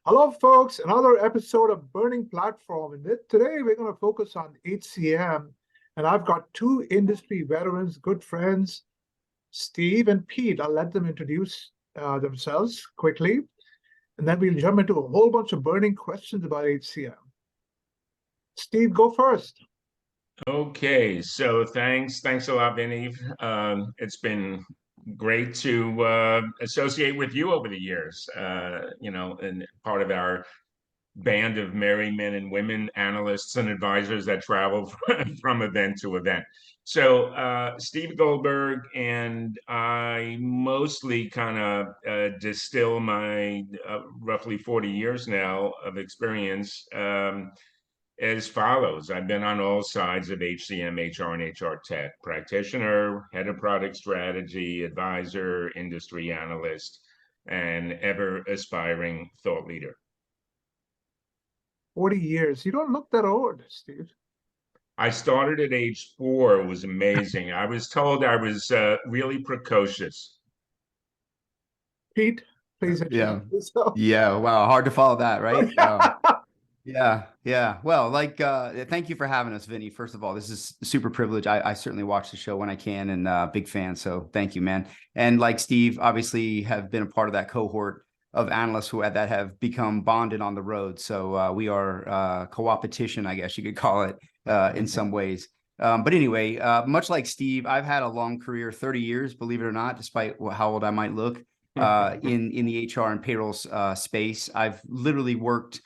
Hello, folks. Another episode of Burning Platform. And today we're going to focus on HCM. And I've got two industry veterans, good friends, Steve and Pete. I'll let them introduce themselves quickly. And then we'll jump into a whole bunch of burning questions about HCM. Steve, go first. Okay, so thanks a lot, Vinnie. It's been great to associate with you over the years. And part of our band of merry men and women, analysts and advisors that travel from event to event. So Steve Goldberg and I mostly kind of distill my roughly 40 years now of experience. As follows. I've been on all sides of HCM, HR, and HR tech: practitioner, head of product strategy, advisor, industry analyst, and ever aspiring thought leader. 40 years. You don't look that old, Steve. I started at age 4. It was amazing. I was told I was really precocious. Pete, please Yeah. introduce yourself. Yeah. Wow. Hard to follow that, right? Yeah. Yeah. Well, thank you for having us, Vinny. First of all, this is a super privilege. I certainly watch the show when I can and big fan. So thank you, man. And like Steve, obviously have been a part of that cohort of analysts that have become bonded on the road. So we are co-opetition, I guess you could call it in some ways. But anyway, much like Steve, I've had a long career, 30 years, believe it or not, despite how old I might look. In the HR and payroll space. I've literally worked.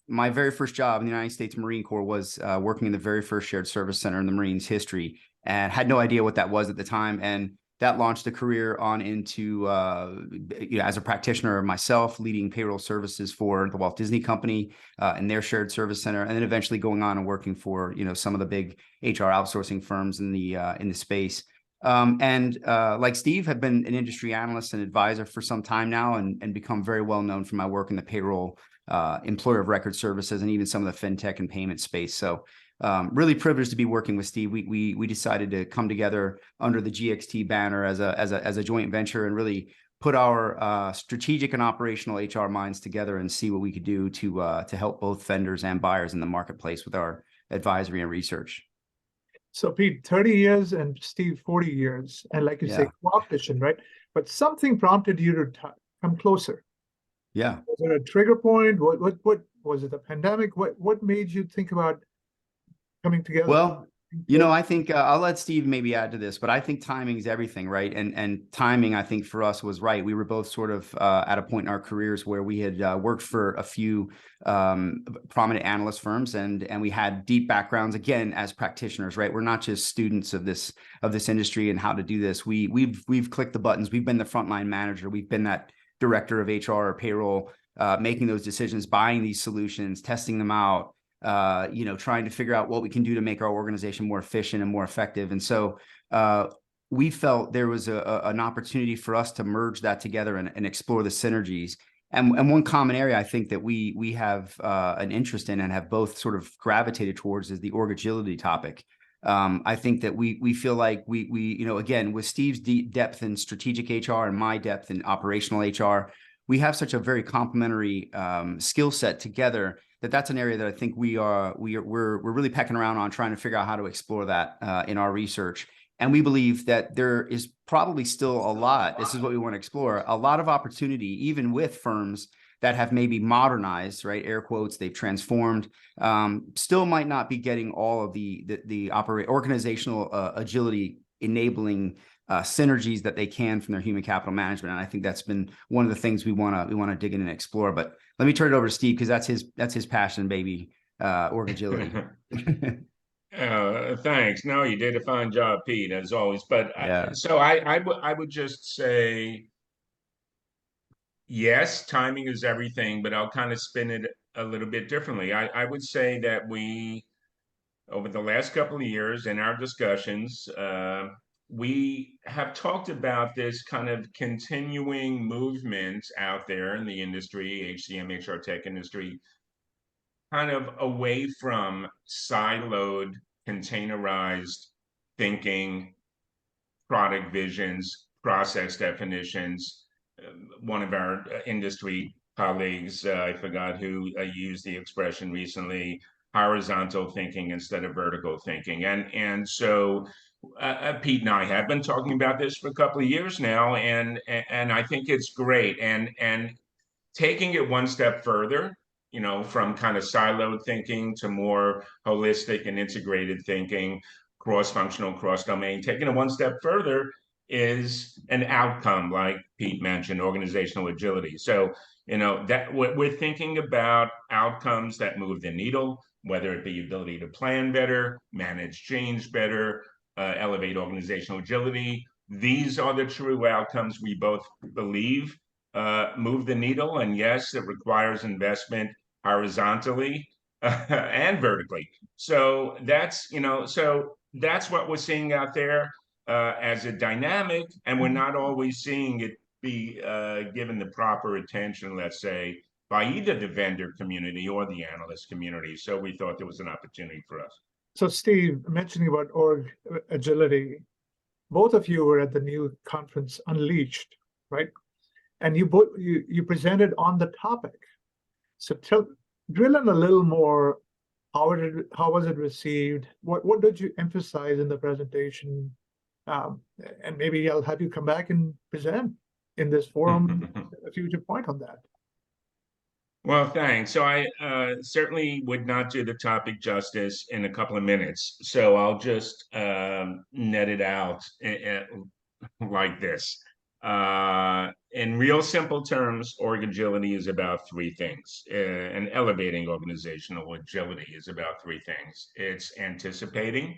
My very first job in the United States Marine Corps was working in the very first shared service center in the Marines history, and had no idea what that was at the time. And that launched a career on into as a practitioner myself, leading payroll services for the Walt Disney Company and their shared service center, and then eventually going on and working for some of the big HR outsourcing firms in the space. Like Steve, have been an industry analyst and advisor for some time now, and become very well known for my work in the payroll, employer of record services, and even some of the fintech and payment space. So really privileged to be working with Steve. We decided to come together under the GXT banner as a joint venture, and really put our strategic and operational HR minds together and see what we could do to help both vendors and buyers in the marketplace with our advisory and research. So Pete, 30 years and Steve, 40 years. And like you say, competition, right? But something prompted you to come closer. Yeah. Was it a trigger point? What was it, a pandemic? What made you think about coming together? Well, I think I'll let Steve maybe add to this, but I think timing is everything, right? And timing, I think, for us was right. We were both sort of at a point in our careers where we had worked for a few prominent analyst firms, and we had deep backgrounds, again, as practitioners, right? We're not just students of this industry and how to do this. We've clicked the buttons. We've been the frontline manager. We've been that director of HR or payroll, making those decisions, buying these solutions, testing them out. Trying to figure out what we can do to make our organization more efficient and more effective. And so we felt there was an opportunity for us to merge that together and explore the synergies. And one common area I think that we have an interest in and have both sort of gravitated towards is the org agility topic. I think that we feel like we again, with Steve's deep depth in strategic HR and my depth in operational HR, we have such a very complementary skill set together that's an area that I think we're really pecking around on, trying to figure out how to explore that in our research. And we believe that there is probably still a lot, this is what we want to explore, a lot of opportunity, even with firms that have maybe modernized, right? Air quotes, they've transformed, still might not be getting all of the organizational agility enabling synergies that they can from their human capital management. And I think that's been one of the things we want to dig in and explore. But let me turn it over to Steve, because that's his passion, baby, org agility. Thanks. No, you did a fine job, Pete, as always. But yeah. I would just say, yes, timing is everything, but I'll kind of spin it a little bit differently. I would say that we, over the last couple of years in our discussions, we have talked about this kind of continuing movement out there in the industry, HCM, HR tech industry, kind of away from siloed, containerized thinking, product visions, process definitions. One of our industry colleagues, I forgot who used the expression recently, horizontal thinking instead of vertical thinking. And so Pete and I have been talking about this for a couple of years now, and I think it's great. And taking it one step further, from kind of siloed thinking to more holistic and integrated thinking, cross-functional, cross-domain, taking it one step further is an outcome, like Pete mentioned, organizational agility. So, that we're thinking about outcomes that move the needle, whether it be ability to plan better, manage change better, elevate organizational agility. These are the true outcomes we both believe move the needle. And yes, it requires investment horizontally and vertically. So that's what we're seeing out there as a dynamic, and we're not always seeing it be given the proper attention, let's say, by either the vendor community or the analyst community. So we thought there was an opportunity for us. So Steve, mentioning about org agility, both of you were at the new conference Unleashed, right? And you presented on the topic. So drill in a little more. How was it received? What did you emphasize in the presentation? And maybe I'll have you come back and present in this forum a future point on that. Well, thanks. So I certainly would not do the topic justice in a couple of minutes. So I'll just net it out like this. In real simple terms, org agility is about three things. And elevating organizational agility is about three things. It's anticipating,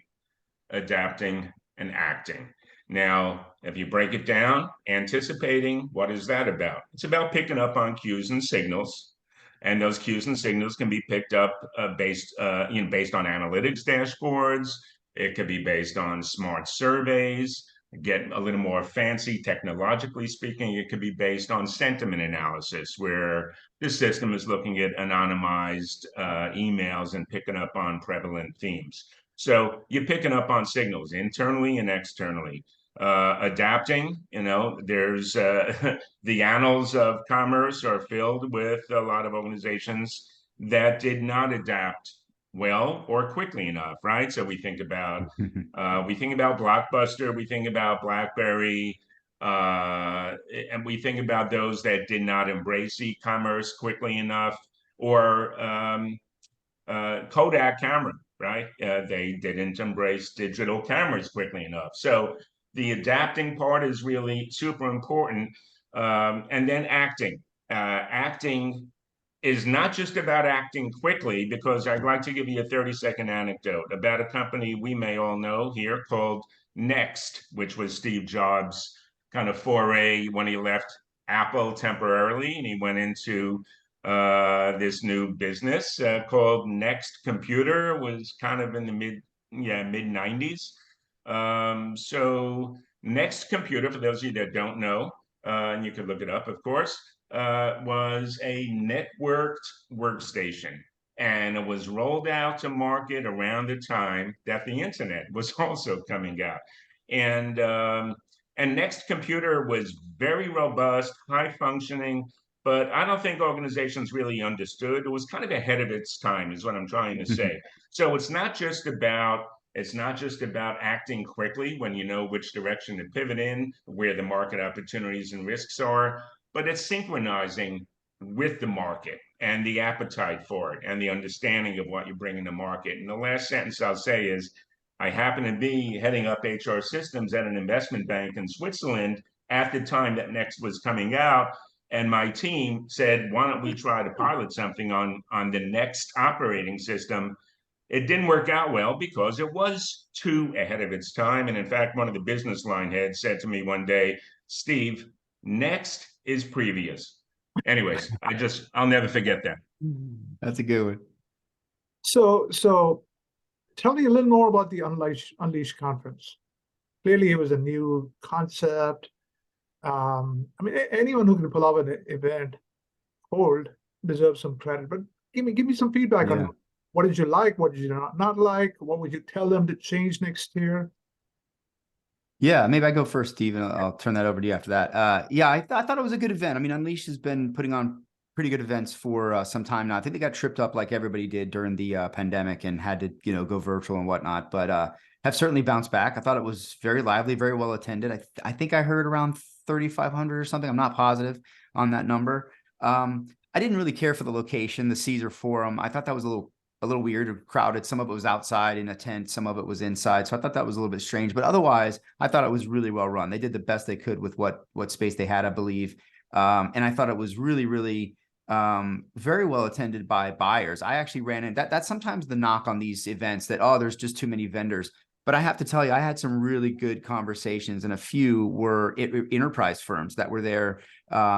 adapting, and acting. Now, if you break it down, anticipating, what is that about? It's about picking up on cues and signals. And those cues and signals can be picked up based on analytics dashboards. It could be based on smart surveys. Get a little more fancy technologically speaking, it could be based on sentiment analysis, where the system is looking at anonymized emails and picking up on prevalent themes. So you're picking up on signals internally and externally. Adapting, there's the annals of commerce are filled with a lot of organizations that did not adapt well or quickly enough, right? So we think about Blockbuster, we think about BlackBerry, and we think about those that did not embrace e-commerce quickly enough, or Kodak camera, right? They didn't embrace digital cameras quickly enough. So the adapting part is really super important. And then acting. Acting is not just about acting quickly, because I'd like to give you a 30-second anecdote about a company we may all know here called Next, which was Steve Jobs' kind of foray when he left Apple temporarily and he went into this new business called Next Computer. Was kind of in the mid 90s. So Next Computer, for those of you that don't know, and you could look it up, of course, was a networked workstation. And it was rolled out to market around the time that the internet was also coming out. And Next Computer was very robust, high functioning, but I don't think organizations really understood. It was kind of ahead of its time, is what I'm trying to say. So it's not just about acting quickly when you know which direction to pivot in, where the market opportunities and risks are, but it's synchronizing with the market and the appetite for it and the understanding of what you're bringing to market. And the last sentence I'll say is, I happen to be heading up HR systems at an investment bank in Switzerland at the time that Next was coming out. And my team said, why don't we try to pilot something on the Next operating system? It didn't work out well because it was too ahead of its time. And in fact, one of the business line heads said to me one day, Steve, Next is previous. Anyways, I'll never forget that. That's a good one. So tell me a little more about the Unleashed conference. Clearly, it was a new concept. I mean, anyone who can pull off an event cold deserves some credit. But give me some feedback on what did you like, what did you not like, what would you tell them to change next year? Yeah, maybe I go first, Steve, and I'll turn that over to you after that. Yeah, I thought it was a good event. I mean, Unleashed has been putting on pretty good events for some time now. I think they got tripped up like everybody did during the pandemic and had to, go virtual and whatnot, but have certainly bounced back. I thought it was very lively, very well attended. I think I heard around 3,500 or something. I'm not positive on that number. I didn't really care for the location, the Caesar Forum. I thought that was a little weird or crowded. Some of it was outside in a tent, some of it was inside. So I thought that was a little bit strange, but otherwise I thought it was really well run. They did the best they could with what space they had, I believe. And I thought it was really, really very well attended by buyers. I actually ran in that's sometimes the knock on these events that, oh, there's just too many vendors. But I have to tell you, I had some really good conversations, and a few were enterprise firms that were there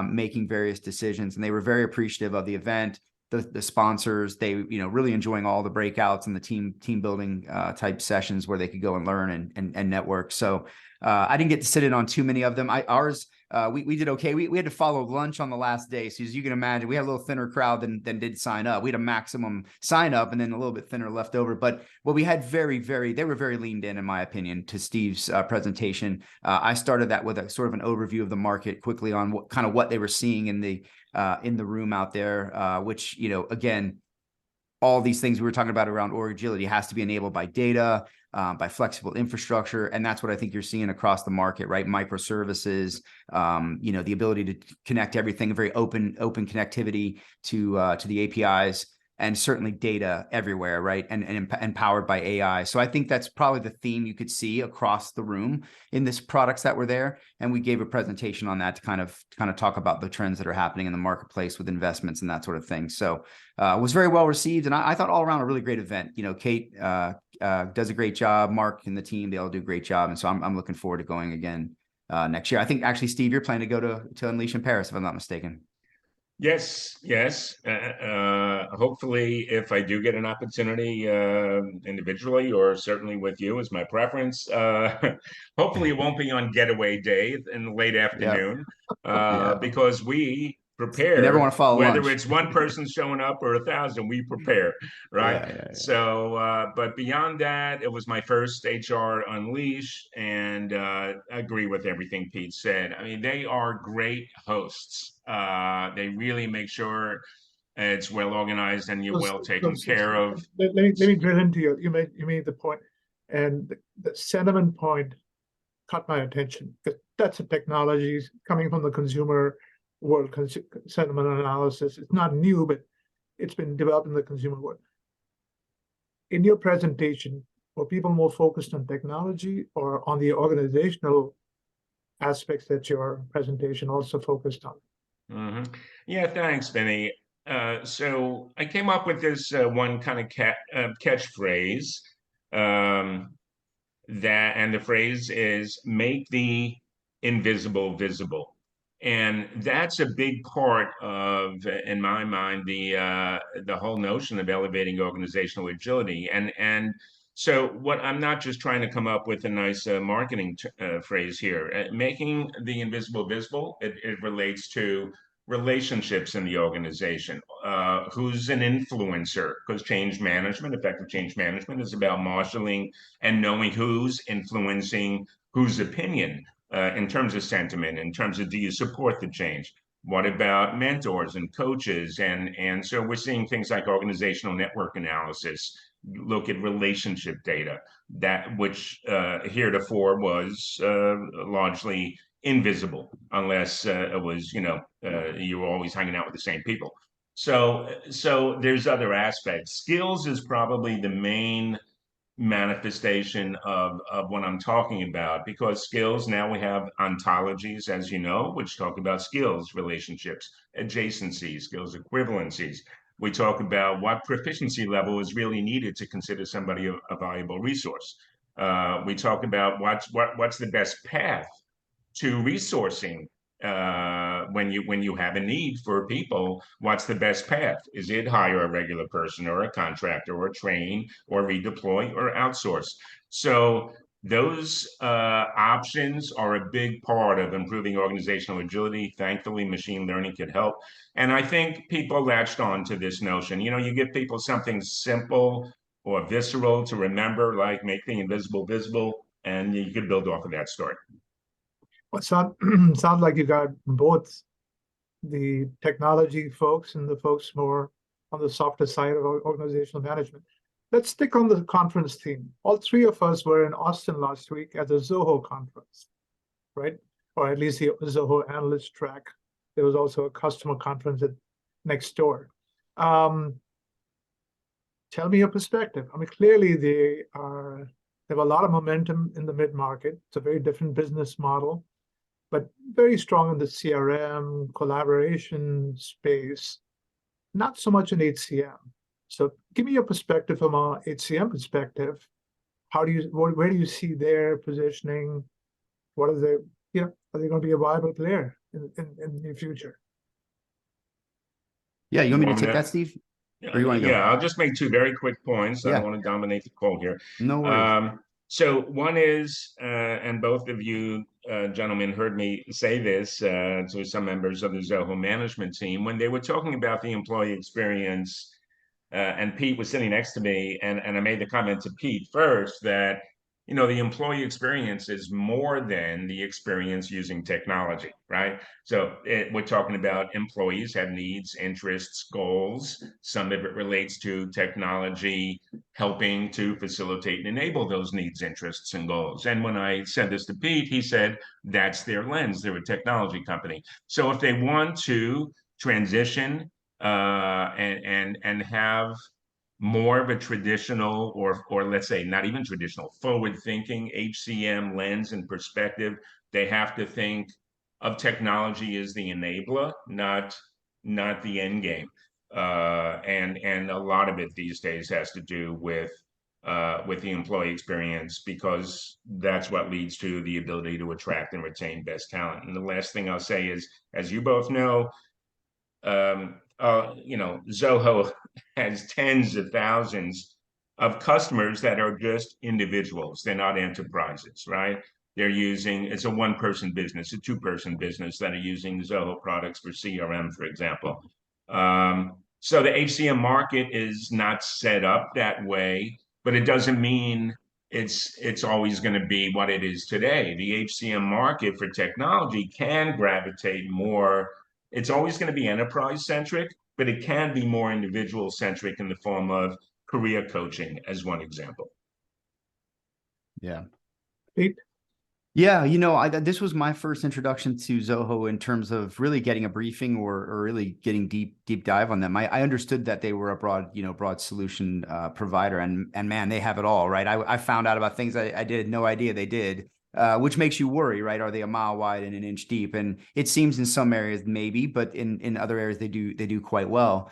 making various decisions, and they were very appreciative of the event, the sponsors. They, really enjoying all the breakouts and the team building type sessions where they could go and learn and network. So I didn't get to sit in on too many of them. We did okay. We had to follow lunch on the last day. So as you can imagine, we had a little thinner crowd than did sign up. We had a maximum sign up and then a little bit thinner left over. But what we had they were very leaned in my opinion, to Steve's presentation. I started that with a sort of an overview of the market quickly on what they were seeing in the room out there, which, again, all these things we were talking about around org agility has to be enabled by data, by flexible infrastructure. And that's what I think you're seeing across the market, right? Microservices, the ability to connect everything, very open connectivity to the APIs, and certainly data everywhere, right? And powered by AI. So I think that's probably the theme you could see across the room in this products that were there. And we gave a presentation on that to kind of talk about the trends that are happening in the marketplace with investments and that sort of thing. So it was very well received. And I thought all around a really great event. Kate does a great job. Mark and the team, they all do a great job. And so I'm looking forward to going again next year. I think actually, Steve, you're planning to go to Unleash in Paris, if I'm not mistaken. Yes. Hopefully, if I do get an opportunity individually, or certainly with you, is my preference. Hopefully, it won't be on getaway day in the late afternoon, because we prepare. You never want to follow whether lunch. It's one person showing up or 1,000, we prepare, right? Yeah. So, but beyond that, it was my first HR Unleash, and I agree with everything Pete said. I mean, they are great hosts. They really make sure it's well organized and you're well taken care of. Let me drill into you. You made the point, and the sentiment point caught my attention, because that's a technology coming from the consumer world. Sentiment analysis, it's not new, but it's been developed in the consumer world. In your presentation, were people more focused on technology or on the organizational aspects that your presentation also focused on? Mm-hmm. Yeah, thanks, Vinnie. So I came up with this one kind of catchphrase, and the phrase is "make the invisible visible," and that's a big part of, in my mind, the whole notion of elevating organizational agility. And so, what I'm not just trying to come up with a nice marketing phrase here. Making the invisible visible, it relates to relationships in the organization. Who's an influencer? Because effective change management, is about marshaling and knowing who's influencing whose opinion, in terms of sentiment, in terms of, do you support the change? What about mentors and coaches? And so we're seeing things like organizational network analysis, look at relationship data, that which heretofore was largely invisible, unless it was, you were always hanging out with the same people. So there's other aspects. Skills is probably the main manifestation of what I'm talking about, because skills, now we have ontologies, as you know, which talk about skills, relationships, adjacencies, skills equivalencies. We talk about what proficiency level is really needed to consider somebody a valuable resource. We talk about what's the best path to resourcing when you have a need for people. What's the best path? Is it hire a regular person or a contractor or train or redeploy or outsource? So those options are a big part of improving organizational agility. Thankfully, machine learning could help. And I think people latched on to this notion. You give people something simple or visceral to remember, like make the invisible visible, and you could build off of that story. Well, sounds like you got both the technology folks and the folks more on the softer side of organizational management. Let's stick on the conference theme. All three of us were in Austin last week at the Zoho conference, right? Or at least the Zoho analyst track. There was also a customer conference next door. Tell me your perspective. I mean, clearly they have a lot of momentum in the mid-market. It's a very different business model, but very strong in the CRM collaboration space, not so much in HCM. So give me your perspective from a HCM perspective. Where do you see their positioning? What are they, are they going to be a viable player in the future? Yeah, you want me to take that, Steve? Or you want to go? Yeah, I'll just make two very quick points. I Yeah. don't want to dominate the call here. No worries. So one is, and both of you gentlemen heard me say this to some members of the Zoho management team when they were talking about the employee experience, and Pete was sitting next to me, and I made the comment to Pete first that, the employee experience is more than the experience using technology, right? So we're talking about employees have needs, interests, goals. Some of it relates to technology helping to facilitate and enable those needs, interests, and goals. And when I said this to Pete, he said, that's their lens. They're a technology company. So if they want to transition and have more of a traditional or let's say not even traditional, forward-thinking HCM lens and perspective, they have to think of technology as the enabler, not the end game. And a lot of it these days has to do with the employee experience, because that's what leads to the ability to attract and retain best talent. And the last thing I'll say is, as you both know, Zoho has tens of thousands of customers that are just individuals. They're not enterprises, right? It's a one-person business, a two-person business that are using Zoho products for CRM, for example. So the HCM market is not set up that way, but it doesn't mean it's always going to be what it is today. The HCM market for technology can gravitate more. It's always going to be enterprise centric, but it can be more individual centric in the form of career coaching, as one example. Yeah. Pete? Yeah, this was my first introduction to Zoho in terms of really getting a briefing or really getting deep dive on them. I understood that they were a broad solution provider, and man, they have it all, right? I found out about things I did no idea they did, which makes you worry, right? Are they a mile wide and an inch deep? And it seems in some areas maybe, but in other areas they do quite well.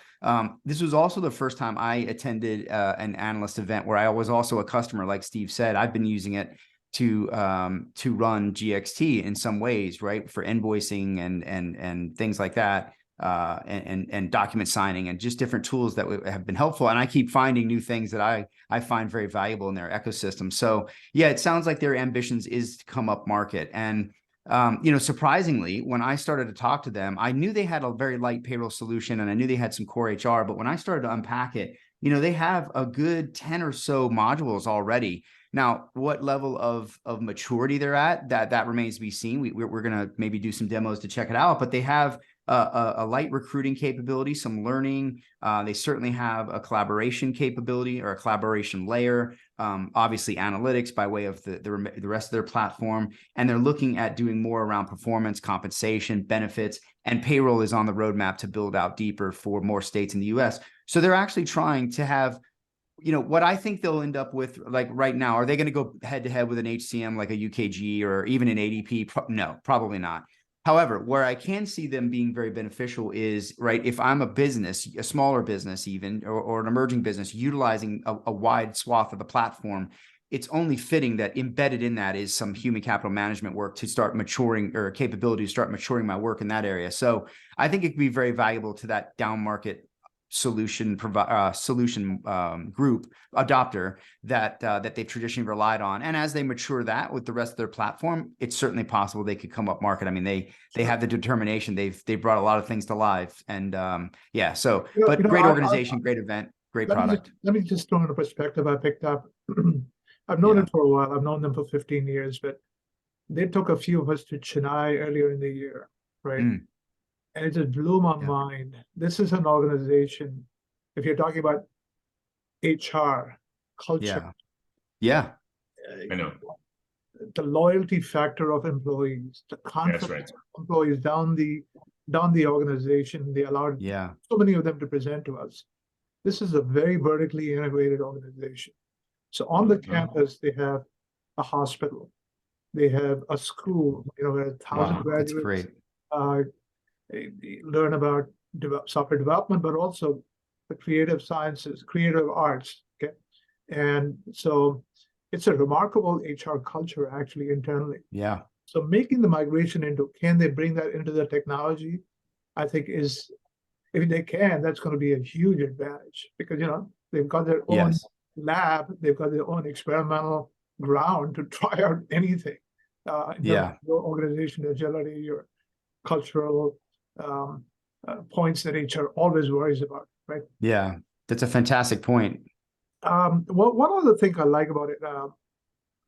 This was also the first time I attended an analyst event where I was also a customer, like Steve said. I've been using it to run GXT in some ways, right, for invoicing and things like that, and document signing and just different tools that have been helpful. And I keep finding new things that I find very valuable in their ecosystem. So yeah, it sounds like their ambitions is to come up market. And surprisingly, when I started to talk to them, I knew they had a very light payroll solution and I knew they had some core HR. But when I started to unpack it, they have a good 10 or so modules already. Now, what level of maturity they're at, that remains to be seen. We're going to maybe do some demos to check it out, but they have a light recruiting capability, some learning. They certainly have a collaboration capability or a collaboration layer, obviously analytics by way of the rest of their platform. And they're looking at doing more around performance, compensation, benefits, and payroll is on the roadmap to build out deeper for more states in the US. So they're actually trying to have, what I think they'll end up with, like right now, are they going to go head to head with an HCM like a UKG or even an ADP? No, probably not. However, where I can see them being very beneficial is, right, if I'm a business, a smaller business even, or an emerging business utilizing a wide swath of the platform, it's only fitting that embedded in that is some human capital management work to start maturing, or capability to start maturing my work in that area. So I think it could be very valuable to that down market solution group adopter that they've traditionally relied on. And as they mature that with the rest of their platform, it's certainly possible they could come up market. I mean, they have the determination. They've brought a lot of things to life. And yeah, so but great organization, great event, great product. Let me just throw in a perspective I picked up. I've known it for a while. I've known them for 15 years, but they took a few of us to Chennai earlier in the year, right? And it just blew my Yeah. mind. This is an organization, if you're talking about HR, culture, Yeah. I know. the loyalty factor of employees, the That's confidence right. of employees down the organization, they allowed Yeah. so many of them to present to us. This is a very vertically integrated organization. So on the campus, they have a hospital, they have a school, where 1,000 Wow. That's graduates great. they learn about software development, but also the creative sciences, creative arts. Okay, and so it's a remarkable HR culture actually internally. Yeah. So making the migration into, can they bring that into the technology? I think is, if they can, that's going to be a huge advantage because they've got their own Yes. lab, they've got their own experimental ground to try out anything in terms Yeah. of your organization agility, your cultural points that HR always worries about, right? Yeah. That's a fantastic point. One other thing I like about it,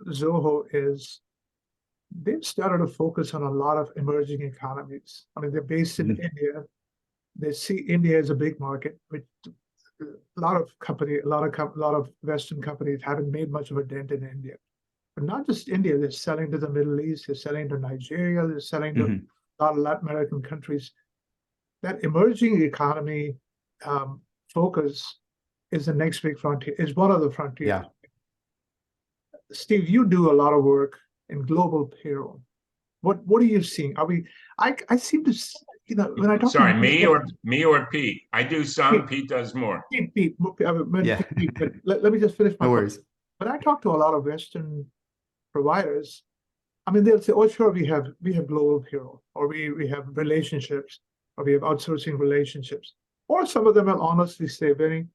Zoho, is they've started to focus on a lot of emerging economies. I mean, they're based in India. They see India as a big market, which a lot of Western companies haven't made much of a dent in India. But not just India, they're selling to the Middle East, they're selling to Nigeria, they're selling to a lot of Latin American countries. That emerging economy focus is the next big frontier, is one of the frontiers. Yeah. Steve, you do a lot of work in global payroll. What are you seeing? I seem to, when I talk Sorry, to me or Pete. I do some, Pete does more. Pete, Yeah. but let me just finish my No point. worries. When I talk to a lot of Western providers, I mean, they'll say, "Oh, sure, we have global payroll, or we have relationships, or we have outsourcing relationships." Or some of them will honestly say, "Vinnie,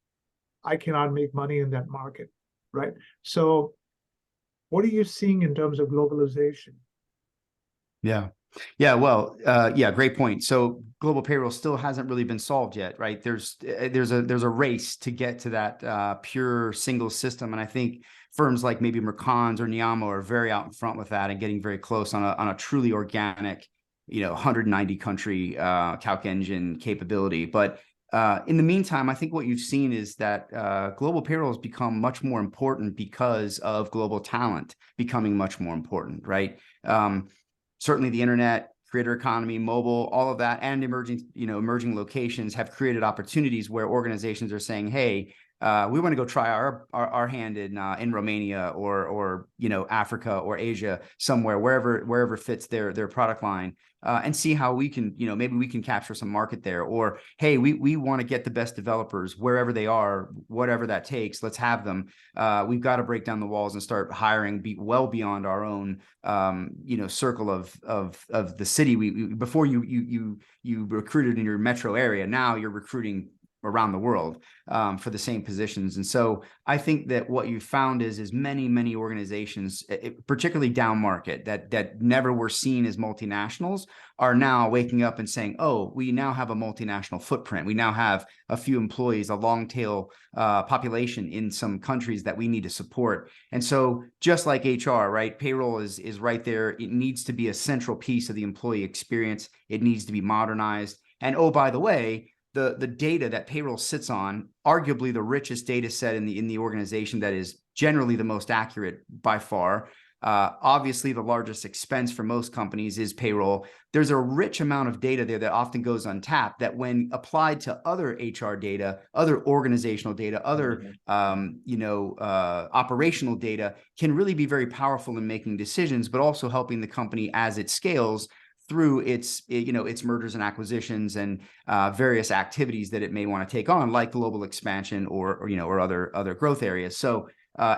I cannot make money in that market," right? So, what are you seeing in terms of globalization? Yeah. Yeah. Well, yeah, great point. So global payroll still hasn't really been solved yet, right? There's a race to get to that pure single system. And I think firms like maybe Mercons or Niamo are very out in front with that and getting very close on a truly organic, 190 country calc engine capability. But in the meantime, I think what you've seen is that global payroll has become much more important because of global talent becoming much more important, right? Certainly the internet, creator economy, mobile, all of that, and emerging locations have created opportunities where organizations are saying, hey, we want to go try our hand in Romania or Africa or Asia, somewhere, wherever fits their product line, and see how we can, maybe we can capture some market there. Or, hey, we want to get the best developers wherever they are, whatever that takes. Let's have them. We've got to break down the walls and start hiring well beyond our own circle of the city. Before you recruited in your metro area, now you're recruiting around the world for the same positions. And so I think that what you found is many organizations, particularly down market, that never were seen as multinationals, are now waking up and saying, oh, we now have a multinational footprint. We now have a few employees, a long tail population in some countries that we need to support. And so just like HR, right, payroll is right there. It needs to be a central piece of the employee experience. It needs to be modernized. And oh, by the way, the data that payroll sits on, arguably the richest data set in the organization, that is generally the most accurate by far. Obviously, the largest expense for most companies is payroll. There's a rich amount of data there that often goes untapped, that when applied to other HR data, other organizational data, other operational data, can really be very powerful in making decisions, but also helping the company as it scales through its mergers and acquisitions and various activities that it may want to take on, like global expansion or other growth areas. So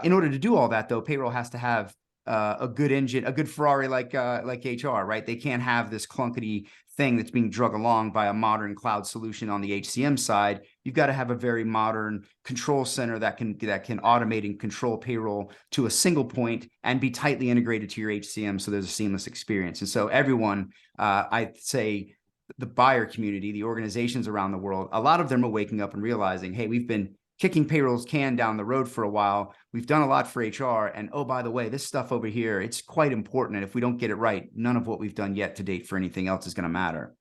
in order to do all that, though, payroll has to have a good engine, a good Ferrari like HR, right? They can't have this clunkety thing that's being drug along by a modern cloud solution on the HCM side. You've got to have a very modern control center that can automate and control payroll to a single point and be tightly integrated to your HCM, so there's a seamless experience. And so everyone, I'd say the buyer community, the organizations around the world, a lot of them are waking up and realizing, hey, we've been kicking payroll's can down the road for a while. We've done a lot for HR. And oh, by the way, this stuff over here, it's quite important. And if we don't get it right, none of what we've done yet to date for anything else is going to matter.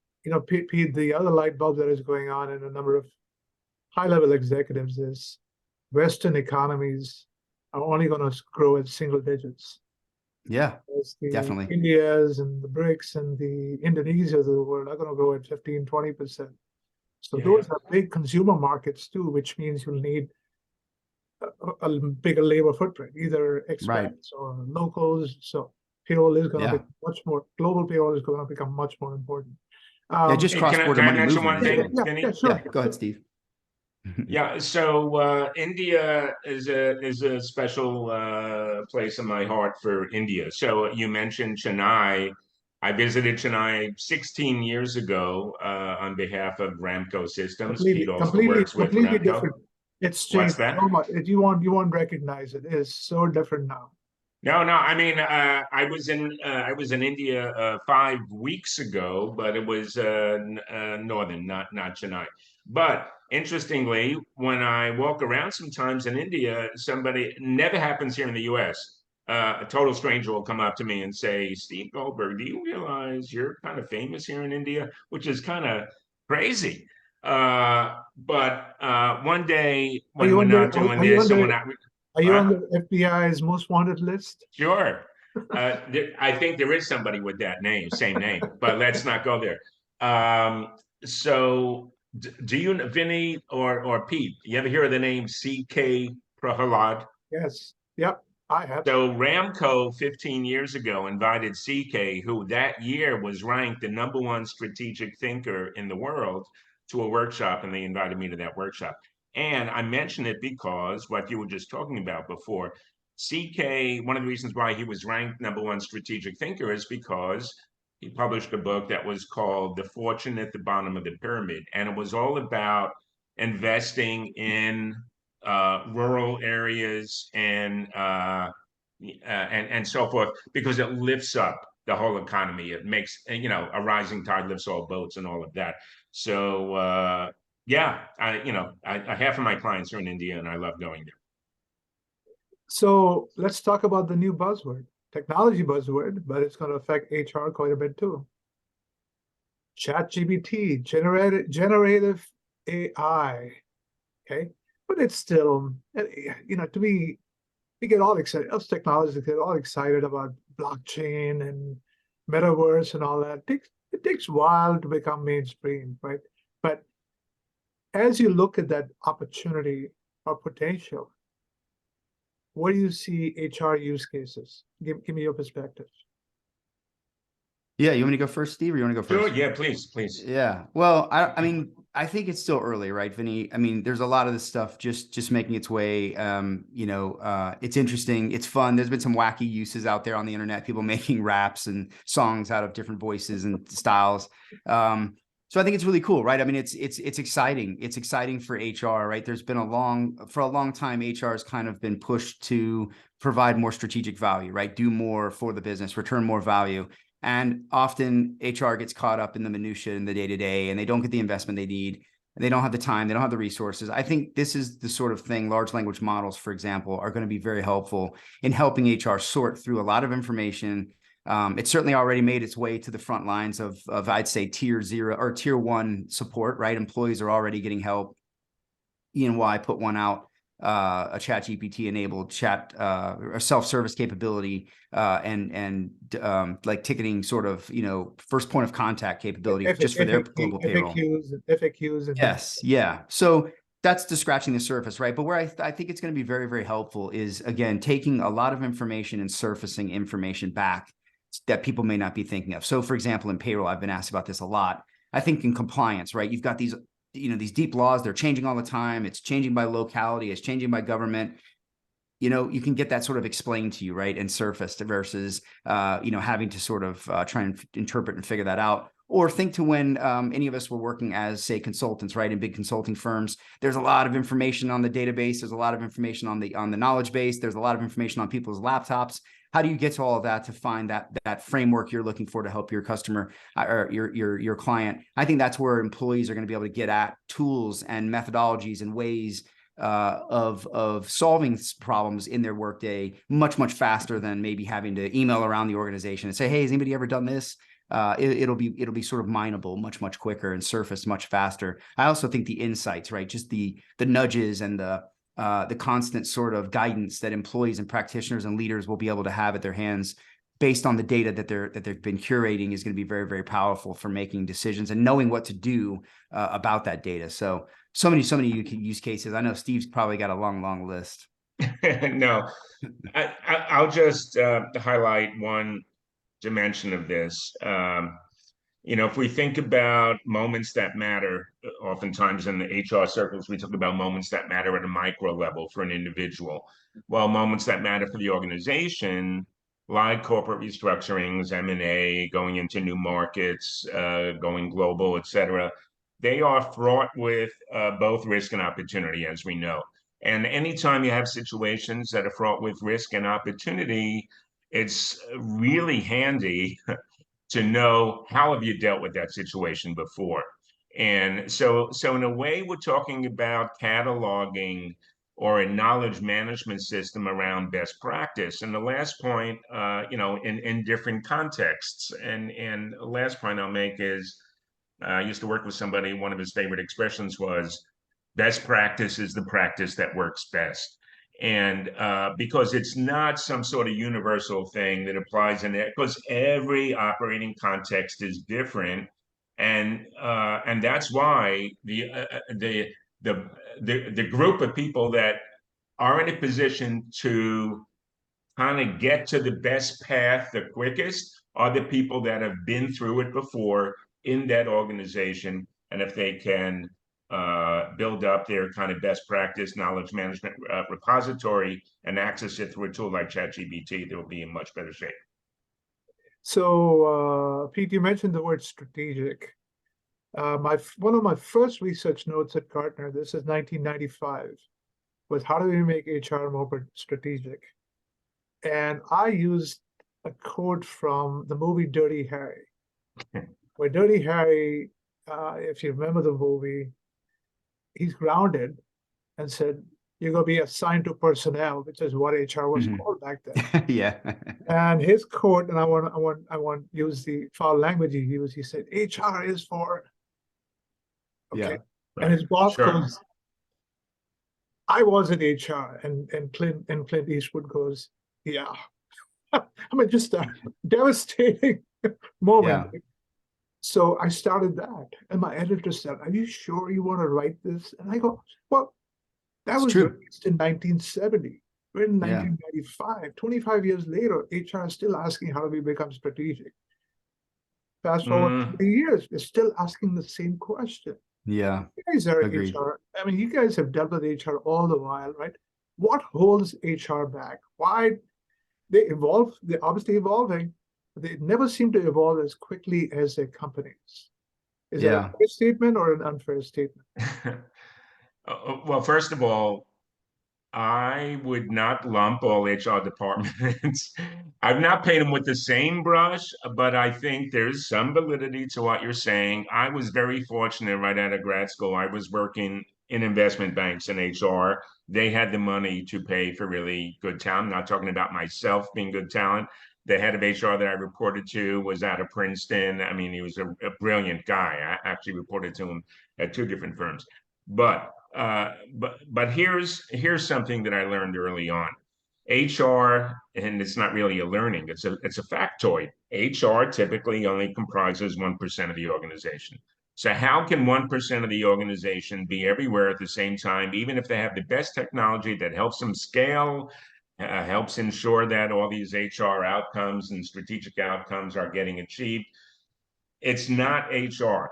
Pete, the other light bulb that is going on in a number of high-level executives is Western economies are only going to grow at single digits. Yeah, As the definitely. Indias and the BRICS and the Indonesias of the world are going to grow at 15, 20%. So those are big consumer markets too, which means you'll need a bigger labor footprint, either Right. expats or locals. So payroll is going to Yeah. be much more, global payroll is going to become much more important. Yeah, just Hey, cross-border can I money mention movement one is thing, big. Vinny? Sure. Yeah, go ahead, Steve. Yeah, so India is a special place in my heart for India. So you mentioned Chennai. I visited Chennai 16 years ago on behalf of Ramco Systems. Pete also works with Completely Ramco. different. It's What's changed that? so much. You won't recognize it. It is so different now. No, no. I mean, I was in India 5 weeks ago, but it was northern, not Chennai. But interestingly, when I walk around sometimes in India, somebody never happens here in the U.S. A total stranger will come up to me and say, "Steve Goldberg, do you realize you're kind of famous here in India?" Which is kind of crazy. But one day Are when you we're on the not doing are you this on and we're the not, are you on huh? the FBI's most wanted list? Sure. I think there is somebody with that name, same name, but let's not go there. So, do you, Vinny or Pete, you ever hear of the name C.K. Prahalad? Yes. Yep. I have. So, Ramco 15 years ago invited CK, who that year was ranked the #1 strategic thinker in the world, to a workshop, and they invited me to that workshop. And I mention it because what you were just talking about before, CK, one of the reasons why he was ranked #1 strategic thinker is because he published a book that was called The Fortune at the Bottom of the Pyramid. And it was all about investing in rural areas and so forth, because it lifts up the whole economy. It makes, a rising tide lifts all boats and all of that. So yeah, half of my clients are in India, and I love going there. So let's talk about the new buzzword, technology buzzword, but it's going to affect HR quite a bit too. ChatGPT, generative AI. Okay, but it's still, to me, we get all excited. Us technologists get all excited about blockchain and metaverse and all that. It takes a while to become mainstream, right? But as you look at that opportunity or potential, where do you see HR use cases? Give me your perspective. Yeah, you want me to go first, Steve, or you want to go Sure, first? yeah, please. Yeah. Well, I mean, I think it's still early, right, Vinny? I mean, there's a lot of this stuff just making its way. It's interesting. It's fun. There's been some wacky uses out there on the internet, people making raps and songs out of different voices and styles. So I think it's really cool, right? I mean, it's exciting. It's exciting for HR, right? There's been for a long time, HR has kind of been pushed to provide more strategic value, right? Do more for the business, return more value. And often HR gets caught up in the minutia in the day-to-day, and they don't get the investment they need. And they don't have the time. They don't have the resources. I think this is the sort of thing, large language models, for example, are going to be very helpful in helping HR sort through a lot of information. It's certainly already made its way to the front lines of I'd say tier 0 or tier 1 support, right? Employees are already getting help. E&Y put one out, a ChatGPT enabled chat or self-service capability and like ticketing sort of, first point of contact capability just for their global payroll. FAQs and Yes. Yeah. So that's just scratching the surface, right? But where I think it's going to be very, very helpful is, again, taking a lot of information and surfacing information back that people may not be thinking of. So for example, in payroll, I've been asked about this a lot. I think in compliance, right? You've got these deep laws, they're changing all the time. It's changing by locality, it's changing by government. You can get that sort of explained to you, right? And surfaced versus, having to sort of try and interpret and figure that out. Or think to when any of us were working as, say, consultants, right? In big consulting firms, there's a lot of information on the database. There's a lot of information on the knowledge base. There's a lot of information on people's laptops. How do you get to all of that to find that framework you're looking for to help your customer or your client? I think that's where employees are going to be able to get at tools and methodologies and ways of solving problems in their workday much faster than maybe having to email around the organization and say, hey, has anybody ever done this? it'll be sort of mineable much quicker and surface much faster. I also think the insights, right, just the nudges and the constant sort of guidance that employees and practitioners and leaders will be able to have at their hands based on the data that they've been curating is going to be very powerful for making decisions and knowing what to do about that data. So many use cases. I know Steve's probably got a long list. No, I'll just highlight one dimension of this. If we think about moments that matter, oftentimes in the HR circles, we talk about moments that matter at a micro level for an individual. Well, moments that matter for the organization, like corporate restructurings, M&A, going into new markets, going global, et cetera, they are fraught with both risk and opportunity, as we know. And anytime you have situations that are fraught with risk and opportunity, it's really handy to know how have you dealt with that situation before. And so in a way, we're talking about cataloging or a knowledge management system around best practice. And the last point, in different contexts. And the last point I'll make is, I used to work with somebody, one of his favorite expressions was, best practice is the practice that works best. And because it's not some sort of universal thing that applies in it, because every operating context is different, and that's why the group of people that are in a position to kind of get to the best path the quickest are the people that have been through it before in that organization, and if they can build up their kind of best practice knowledge management repository and access it through a tool like ChatGPT, they'll be in much better shape. So, Pete, you mentioned the word strategic. One of my first research notes at Gartner, this is 1995, was how do we make HR more strategic? And I used a quote from the movie Dirty Harry, where Dirty Harry, if you remember the movie, he's grounded and said, you're going to be assigned to personnel, which is what HR was called back then. Yeah. And his quote, and I want to use the foul language he used, he said, HR is for, okay. Yeah, right. And his boss goes, I was in HR, and Clint Eastwood goes, yeah. I mean, just a devastating moment. Yeah. So I started that, and my editor said, are you sure you want to write this? And I go, well, that was released in 1970. We're in 1995. 25 years later, HR is still asking how do we become strategic. Fast forward 20 years, they're still asking the same question. Yeah. You guys are HR. I mean, you guys have dealt with HR all the while, right? What holds HR back? Why they evolve? They're obviously evolving. They never seem to evolve as quickly as their companies. Is that a fair statement or an unfair statement? Well, first of all, I would not lump all HR departments. I've not painted them with the same brush, but I think there's some validity to what you're saying. I was very fortunate right out of grad school. I was working in investment banks and HR. They had the money to pay for really good talent. I'm not talking about myself being good talent. The head of HR that I reported to was out of Princeton. I mean, he was a brilliant guy. I actually reported to him at 2 different firms. But here's something that I learned early on. HR, and it's not really a learning, it's a factoid. HR typically only comprises 1% of the organization. So how can 1% of the organization be everywhere at the same time, even if they have the best technology that helps them scale, helps ensure that all these HR outcomes and strategic outcomes are getting achieved? It's not HR.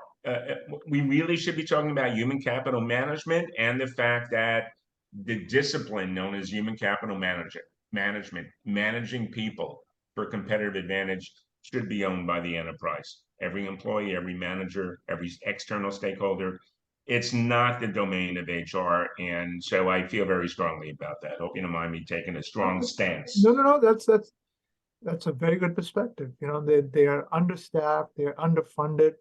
We really should be talking about human capital management and the fact that the discipline known as human capital management, managing people for competitive advantage, should be owned by the enterprise. Every employee, every manager, every external stakeholder. It's not the domain of HR. And so I feel very strongly about that. Hope you don't mind me taking a strong stance. No. That's a very good perspective. You know, they are understaffed, they're underfunded,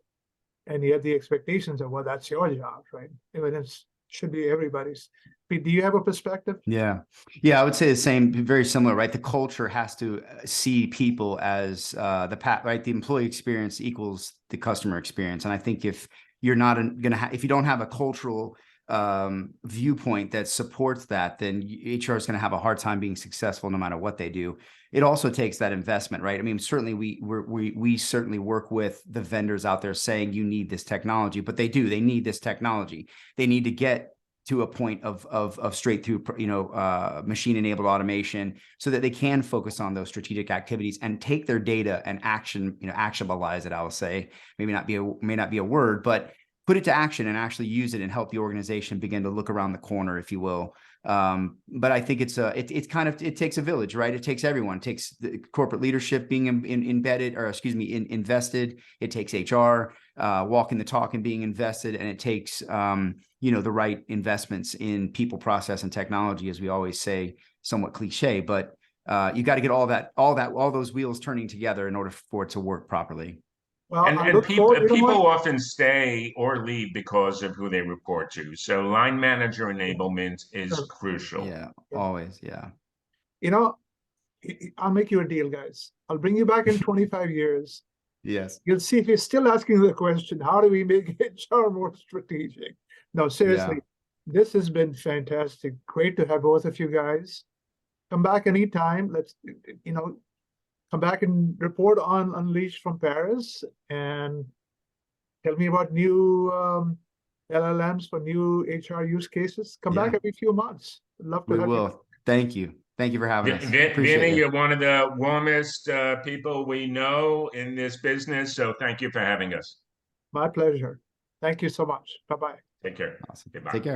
and yet the expectations are, well, that's your job, right? I mean, it's should be everybody's. Pete, do you have a perspective? Yeah. Yeah, I would say the same, very similar, right? The culture has to see people as right? The employee experience equals the customer experience. And I think if you're not going to if you don't have a cultural viewpoint that supports that, then HR is going to have a hard time being successful no matter what they do. It also takes that investment, right? I mean, certainly we certainly work with the vendors out there saying you need this technology, but they need this technology. They need to get to a point of straight through, machine enabled automation so that they can focus on those strategic activities and take their data and actionabilize it. I will say, may not be a word, but put it to action and actually use it and help the organization begin to look around the corner, if you will. But I think it takes a village, right? It takes everyone. It takes the corporate leadership being invested. It takes HR walking the talk and being invested, and it takes the right investments in people, process, and technology, as we always say, somewhat cliche. But you got to get all those wheels turning together in order for it to work properly. Well, and people often stay or leave because of who they report to. So line manager enablement is crucial. Yeah, always. Yeah. I'll make you a deal, guys. I'll bring you back in 25 years. Yes. You'll see if you're still asking the question, how do we make HR more strategic? No, seriously, This has been fantastic. Great to have both of you guys. Come back anytime. Let's, come back and report on Unleashed from Paris and tell me about new LLMs for new HR use cases. Come back every few months. I'd love to have you. Thank you. Thank you for having us. Vinnie, you're one of the warmest people we know in this business. So thank you for having us. My pleasure. Thank you so much. Bye-bye. Take care. Awesome. Goodbye. Take care.